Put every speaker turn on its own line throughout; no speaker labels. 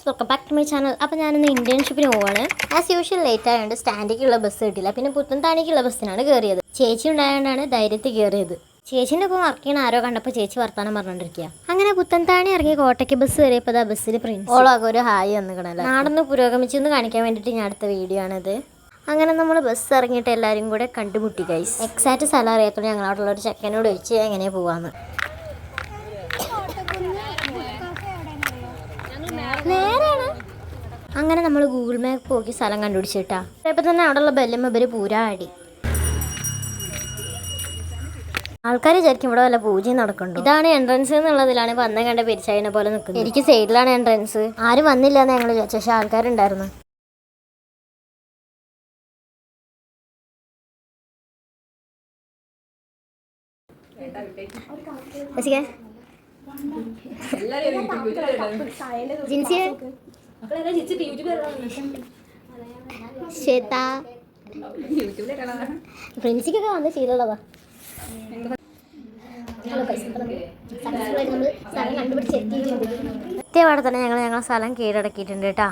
Welcome back to my channel. അപ്പോൾ ഞാനിന്ന് ഇന്റേൺഷിപ്പിന് പോവാണ്. ആസ് യൂഷ്വൽ ലേറ്റ് ആയതുകൊണ്ട് സ്റ്റാൻഡിലേക്കുള്ള ബസ് കിട്ടില്ല. പിന്നെ പുത്തൻതാണിക്കുള്ള ബസ്സിനാണ് കയറിയത്. ചേച്ചി ഉണ്ടായതുകൊണ്ടാണ് ധൈര്യത്തിൽ കയറിയത്. ചേച്ചീൻ്റെ ഒപ്പം വർക്ക് ചെയ്യണ ആരോ കണ്ടപ്പോൾ ചേച്ചി വർത്താനം പറഞ്ഞുകൊണ്ടിരിക്കുക. അങ്ങനെ പുത്തൻതാണി ഇറങ്ങി കോട്ടയ്ക്ക് ബസ് കയറിയപ്പോൾ ആ ബസ്സിൽ പ്രിൻസ് ഓളാകെ ഒരു ഹായ് വന്നിക്കണല്ലോ. നാടൊന്ന് പുരോഗമിച്ചെന്ന് കാണിക്കാൻ വേണ്ടിയിട്ട് ഞാൻ അടുത്ത വീഡിയോ ആണിത്. അങ്ങനെ നമ്മൾ ബസ് ഇറങ്ങിയിട്ട് എല്ലാവരും കൂടെ കണ്ടുമുട്ടി ഗൈസ്. എക്സാക്റ്റ് സ്ഥലം അറിയാത്തോണ്ട് ഞങ്ങൾ അവിടെ ഉള്ള ഒരു ചെക്കനോട് ചോദിച്ച് എങ്ങനെയാണ് പോവാന്ന്. നേരാണ്. അങ്ങനെ നമ്മൾ ഗൂഗിൾ മാപ്പ് നോക്കി സ്ഥലം കണ്ടുപിടിച്ചിട്ടാ. ഇപ്പം തന്നെ അവിടെയുള്ള ബെല്ലുമ്മ ഇവര് പൂരാ അടി. ആൾക്കാർ വിചാരിക്കും ഇവിടെ വല്ല പൂജയും നടക്കണ്ടോ. ഇതാണ് എൻട്രൻസ് എന്നുള്ളതിലാണ് വന്ന കണ്ട പെരിച്ചായിനെ പോലെ നിൽക്കുന്നത്. എനിക്ക് സൈഡിലാണ് എൻട്രൻസ്. ആരും വന്നില്ല എന്ന് ഞങ്ങൾ വിചാരിച്ചു, പക്ഷെ ആൾക്കാരുണ്ടായിരുന്നു. ഫ്രണ്ട്സിക്കൊക്കെ വന്ന് ശീലമുള്ളതാ. കൃത്യപാടെ തന്നെ ഞങ്ങൾ സ്ഥലം കീഴടക്കിയിട്ടുണ്ട് കേട്ടാ.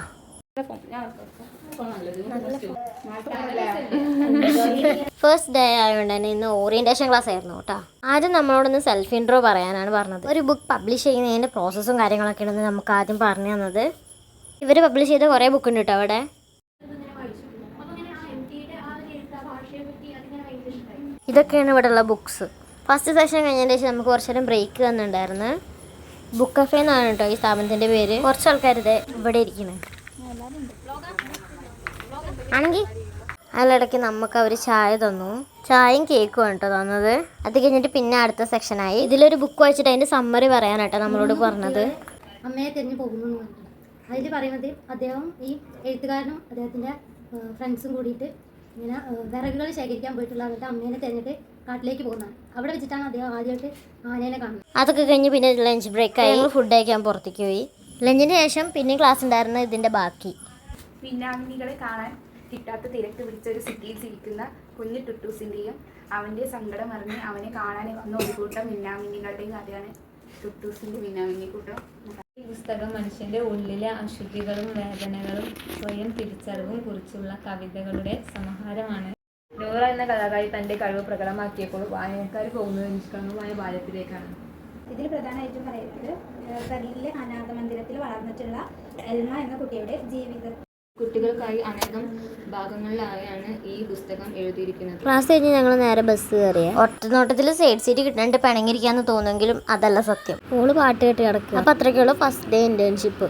ഫസ്റ്റ് ഡേ ആയതുകൊണ്ട് തന്നെ ഇന്ന് ഓറിയന്റേഷൻ ക്ലാസ് ആയിരുന്നു കേട്ടോ. ആദ്യം നമ്മളോടൊന്ന് സെൽഫ് ഇൻട്രോ പറയാനാണ് പറഞ്ഞത്. ഒരു ബുക്ക് പബ്ലിഷ് ചെയ്യുന്നതിൻ്റെ പ്രോസസ്സും കാര്യങ്ങളൊക്കെ ഉണ്ടെന്ന് നമുക്ക് ആദ്യം പറഞ്ഞു തന്നത്. ഇവർ പബ്ലിഷ് ചെയ്ത കുറേ ബുക്ക് ഉണ്ട് കേട്ടോ അവിടെ. ഇതൊക്കെയാണ് ഇവിടെ ഉള്ള ബുക്സ്. ഫസ്റ്റ് സെഷൻ കഴിഞ്ഞതിന് ശേഷം നമുക്ക് കുറച്ചു നേരം ബ്രേക്ക് തന്നിട്ടുണ്ടായിരുന്നു. ബുക്ക് കഫേ എന്നാണ് കേട്ടോ ഈ സ്ഥാപനത്തിൻ്റെ പേര്. കുറച്ച് ആൾക്കാർ ഇവിടെ ഇരിക്കുന്നത് ആണെങ്കിൽ അതിലിടയ്ക്ക് നമുക്ക് അവർ ചായ തന്നു. ചായയും കേക്കും ആണ് കേട്ടോ തന്നത്. അത് കഴിഞ്ഞിട്ട് പിന്നെ അടുത്ത സെക്ഷനായി. ഇതിലൊരു ബുക്ക് വായിച്ചിട്ട് അതിൻ്റെ സമ്മറി പറയാനാട്ടോ നമ്മളോട് പറഞ്ഞത്.
അമ്മയെ തിരിഞ്ഞു പോകുന്നു. അതിൽ പറയുന്നത് അദ്ദേഹം ഈ എഴുത്തുകാരനും അദ്ദേഹത്തിൻ്റെ ഫ്രണ്ട്സും കൂടിയിട്ട് ഇങ്ങനെ വിറകുകൾ ശേഖരിക്കാൻ പോയിട്ടുള്ള അവരുടെ അമ്മേനെ തിരഞ്ഞിട്ട് കാട്ടിലേക്ക് പോകുന്നതാണ്. അവിടെ വെച്ചിട്ടാണ് അദ്ദേഹം ആദ്യമായിട്ട് ആനേനെ കാണുന്നത്.
അതൊക്കെ കഴിഞ്ഞ് പിന്നെ ലഞ്ച് ബ്രേക്കായി. ഞങ്ങൾ ഫുഡ് കഴിക്കാൻ പുറത്തേക്ക് പോയി. ലഞ്ചിന് ശേഷം പിന്നെ ക്ലാസ് ഉണ്ടായിരുന്നു ഇതിൻ്റെ ബാക്കി.
പിന്നാമിനികളെ കാണാൻ കിട്ടാത്ത തിരക്ക് പിടിച്ചൊരു സിറ്റിയിൽ ജീവിക്കുന്ന കുഞ്ഞു ടുട്ടൂസിൻ്റെയും അവൻ്റെ സങ്കടം അറിഞ്ഞ് അവനെ കാണാൻ വന്ന ഒരു കൂട്ടം മിന്നാമിനികളുടെയും കഥയാണ് ടുട്ടൂസിൻ്റെ മിന്നാമിനി കൂട്ടം.
ഈ പുസ്തകം മനുഷ്യൻ്റെ ഉള്ളിലെ അശുദ്ധികളും വേദനകളും സ്വയം തിരിച്ചറിവും കുറിച്ചുള്ള കവിതകളുടെ സമാഹാരമാണ്. നൂറ എന്ന കലാകാരി തൻ്റെ കഴിവ് പ്രകടമാക്കിയപ്പോൾ വായനക്കാർ പോകുന്നത് നിഷ്കളങ്കമായ ബാല്യത്തിലേക്കാണ്.
ഇതിൽ പ്രധാനമായിട്ടും പറയുന്നത് ബെർലിനിലെ അനാഥ മന്ദിരത്തിൽ വളർന്നിട്ടുള്ള എൽമ എന്ന കുട്ടിയുടെ ജീവിതം.
കുട്ടികൾക്കായി അനേകം ഭാഗങ്ങളിലായാണ് ഈ പുസ്തകം എഴുതിയിരിക്കുന്നത്.
ക്ലാസ് കഴിഞ്ഞ് ഞങ്ങൾ നേരെ ബസ് കയറിയ. ഒറ്റനോട്ടത്തിൽ സൈഡ് സീറ്റ് കിട്ടാണ്ട് പിണങ്ങിരിക്കാന്ന് തോന്നുമെങ്കിലും അതല്ല സത്യം. ഓള് പാട്ട് കേട്ട് കിടക്കുക. അപ്പം അത്രയ്ക്കുള്ളൂ ഫസ്റ്റ് ഡേ ഇന്റേൺഷിപ്പ്.